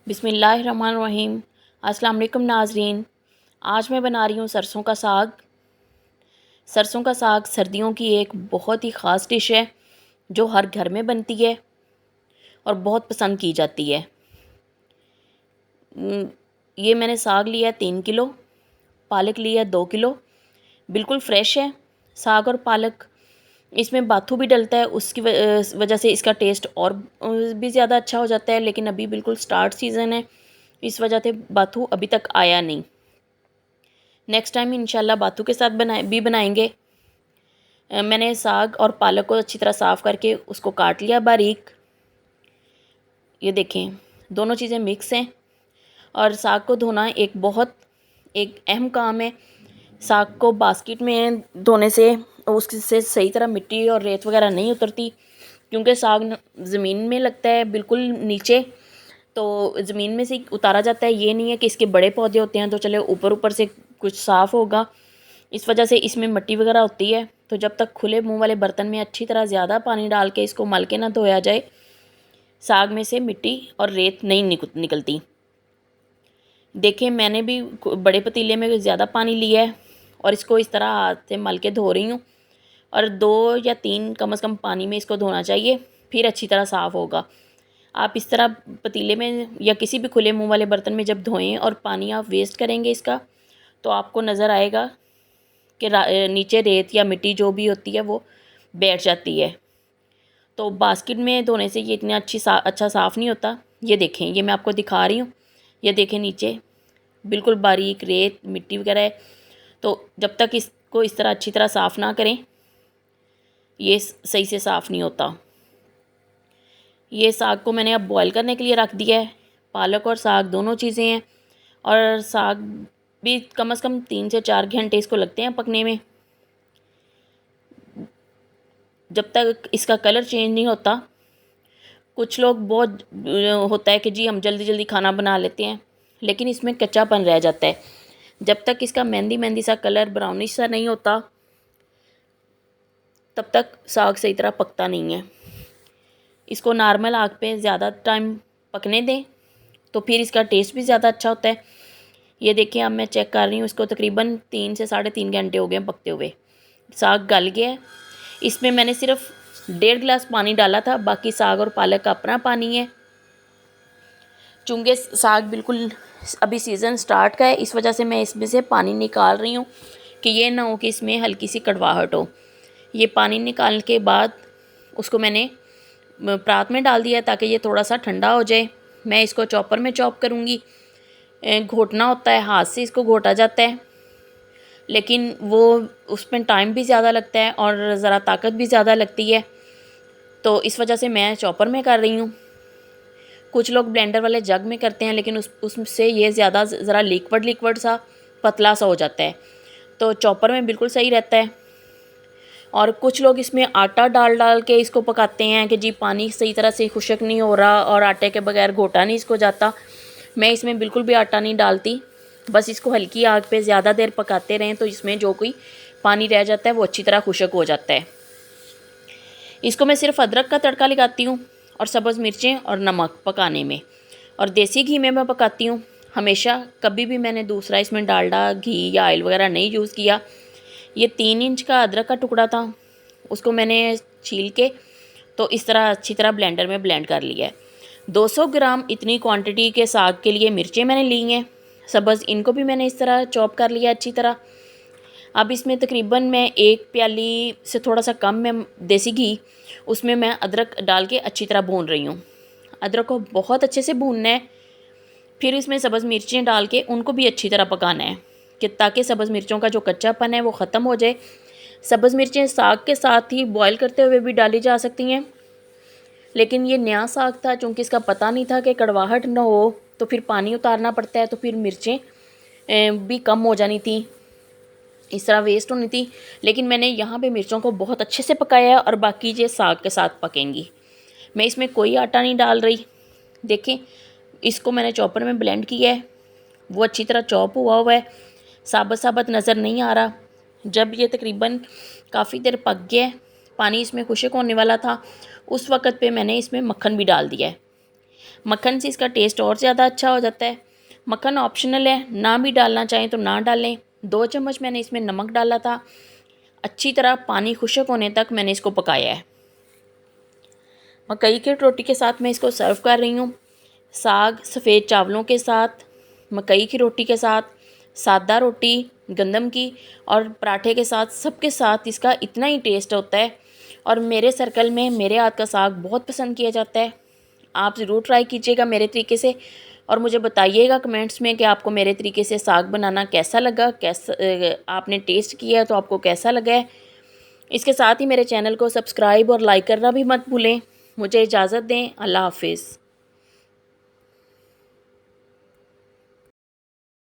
बिस्मिल्लाहिर्रहमानिर्रहीम। अस्सलाम वालेकुम नाज़रीन। आज मैं बना रही हूँ सरसों का साग। सरसों का साग सर्दियों की एक बहुत ही ख़ास डिश है जो हर घर में बनती है और बहुत पसंद की जाती है। ये मैंने साग लिया है 3 किलो, पालक लिया है 2 किलो। बिल्कुल फ्रेश है साग और पालक। इसमें बाथू भी डलता है, उसकी वजह से इसका टेस्ट और भी ज़्यादा अच्छा हो जाता है। लेकिन अभी बिल्कुल स्टार्ट सीज़न है, इस वजह से बाथू अभी तक आया नहीं। नेक्स्ट टाइम इंशाल्लाह बाथू के साथ बनाएंगे। मैंने साग और पालक को अच्छी तरह साफ़ करके उसको काट लिया बारीक। ये देखें, दोनों चीज़ें मिक्स हैं। और साग को धोना एक अहम काम है। साग को बास्केट में धोने से उससे सही तरह मिट्टी और रेत वगैरह नहीं उतरती, क्योंकि साग ज़मीन में लगता है बिल्कुल नीचे, तो ज़मीन में से उतारा जाता है। ये नहीं है कि इसके बड़े पौधे होते हैं तो चले ऊपर ऊपर से कुछ साफ़ होगा। इस वजह से इसमें मिट्टी वगैरह होती है। तो जब तक खुले मुंह वाले बर्तन में अच्छी तरह ज़्यादा पानी डाल के इसको मल के ना धोया जाए, साग में से मिट्टी और रेत नहीं निकलती। देखें, मैंने भी बड़े पतीले में ज़्यादा पानी लिया है और इसको इस तरह हाथ से मल के धो रही हूँ। और 2 या 3 कम से कम पानी में इसको धोना चाहिए, फिर अच्छी तरह साफ़ होगा। आप इस तरह पतीले में या किसी भी खुले मुंह वाले बर्तन में जब धोएं और पानी आप वेस्ट करेंगे इसका, तो आपको नज़र आएगा कि नीचे रेत या मिट्टी जो भी होती है वो बैठ जाती है। तो बास्केट में धोने से ये इतना अच्छा साफ़ नहीं होता। ये देखें, ये मैं आपको दिखा रही हूँ। ये देखें, नीचे बिल्कुल बारीक रेत मिट्टी वगैरह है। तो जब तक इसको इस तरह अच्छी तरह साफ़ ना करें, ये सही से साफ़ नहीं होता। ये साग को मैंने अब बॉईल करने के लिए रख दिया है। पालक और साग दोनों चीज़ें हैं, और साग भी कम से कम 3 से 4 घंटे इसको लगते हैं पकने में। जब तक इसका कलर चेंज नहीं होता, कुछ लोग बहुत होता है कि जी हम जल्दी जल्दी खाना बना लेते हैं, लेकिन इसमें कच्चापन रह जाता है। जब तक इसका मेहंदी मेहंदी सा कलर ब्राउनिश सा नहीं होता, तब तक साग सही तरह पकता नहीं है। इसको नॉर्मल आग पे ज़्यादा टाइम पकने दें, तो फिर इसका टेस्ट भी ज़्यादा अच्छा होता है। ये देखिए, अब मैं चेक कर रही हूँ, इसको तकरीबन 3 से 3.5 घंटे हो गए हैं पकते हुए। साग गल गया है। इसमें मैंने सिर्फ 1.5 गिलास पानी डाला था, बाकी साग और पालक का अपना पानी है। चूँकि साग बिल्कुल अभी सीज़न स्टार्ट का है, इस वजह से मैं इसमें से पानी निकाल रही हूँ कि ये ना हो कि इसमें हल्की सी कड़वाहट हो। ये पानी निकालने के बाद उसको मैंने परात में डाल दिया ताकि ये थोड़ा सा ठंडा हो जाए। मैं इसको चॉपर में चॉप करूँगी। घोटना होता है, हाथ से इसको घोटा जाता है, लेकिन वो उसमें टाइम भी ज़्यादा लगता है और ज़रा ताकत भी ज़्यादा लगती है। तो इस वजह से मैं चॉपर में कर रही हूँ। कुछ लोग ब्लेंडर वाले जग में करते हैं, लेकिन उससे ये ज़्यादा ज़रा लिक्विड सा पतला सा हो जाता है। तो चॉपर में बिल्कुल सही रहता है। और कुछ लोग इसमें आटा डाल डाल के इसको पकाते हैं कि जी पानी सही तरह से खुश्क नहीं हो रहा और आटे के बगैर घोटा नहीं इसको जाता। मैं इसमें बिल्कुल भी आटा नहीं डालती, बस इसको हल्की आग पे ज़्यादा देर पकाते रहें तो इसमें जो कोई पानी रह जाता है वो अच्छी तरह खुश्क हो जाता है। इसको मैं सिर्फ अदरक का तड़का लगाती हूँ और सब्ज़ मिर्चें और नमक पकाने में, और देसी घी में मैं पकाती हूँ हमेशा। कभी भी मैंने दूसरा इसमें डालडा घी या ऑयल वगैरह नहीं यूज़ किया। ये 3 इंच का अदरक का टुकड़ा था, उसको मैंने छील के तो इस तरह अच्छी तरह ब्लेंडर में ब्लेंड कर लिया है। 200 ग्राम इतनी क्वांटिटी के साग के लिए मिर्चें मैंने ली हैं सब्ज़, इनको भी मैंने इस तरह चॉप कर लिया अच्छी तरह। अब इसमें तकरीबन मैं 1 प्याली से थोड़ा सा कम में देसी घी, उसमें मैं अदरक डाल के अच्छी तरह भून रही हूँ। अदरक को बहुत अच्छे से भूनना है, फिर इसमें सब्ज़ मिर्चें डाल के उनको भी अच्छी तरह पकाना है कि ताकि सब्ज़ मिर्चों का जो कच्चापन है वो ख़त्म हो जाए। सब्ज़ मिर्चें साग के साथ ही बॉयल करते हुए भी डाली जा सकती हैं, लेकिन ये नया साग था, चूँकि इसका पता नहीं था कि कड़वाहट ना हो, तो फिर पानी उतारना पड़ता है, तो फिर मिर्चें भी कम हो जानी थी, इस तरह वेस्ट होनी थी। लेकिन मैंने यहाँ पे मिर्चों को बहुत अच्छे से पकाया है और बाकी ये साग के साथ पकेंगी। मैं इसमें कोई आटा नहीं डाल रही। देखें, इसको मैंने चॉपर में ब्लेंड किया है, वो अच्छी तरह चॉप हुआ हुआ है, साबुत साबुत नज़र नहीं आ रहा। जब ये तकरीबन काफ़ी देर पक गया है, पानी इसमें खुश्क होने वाला था, उस वक़्त पे मैंने इसमें मक्खन भी डाल दिया है। मक्खन से इसका टेस्ट और ज़्यादा अच्छा हो जाता है। मक्खन ऑप्शनल है, ना भी डालना चाहें तो ना डालें। 2 चम्मच मैंने इसमें नमक डाला था। अच्छी तरह पानी खुश्क होने तक मैंने इसको पकाया है। मकई की रोटी के साथ मैं इसको सर्व कर रही हूँ। साग सफ़ेद चावलों के साथ, मकई की रोटी के साथ, सादा रोटी गंदम की और पराठे के साथ, सबके साथ इसका इतना ही टेस्ट होता है। और मेरे सर्कल में मेरे हाथ का साग बहुत पसंद किया जाता है। आप ज़रूर ट्राई कीजिएगा मेरे तरीके से और मुझे बताइएगा कमेंट्स में कि आपको मेरे तरीके से साग बनाना कैसा लगा, कैसा आपने टेस्ट किया तो आपको कैसा लगा है। इसके साथ ही मेरे चैनल को सब्सक्राइब और लाइक करना भी मत भूलें। मुझे इजाज़त दें। अल्लाह हाफिज़।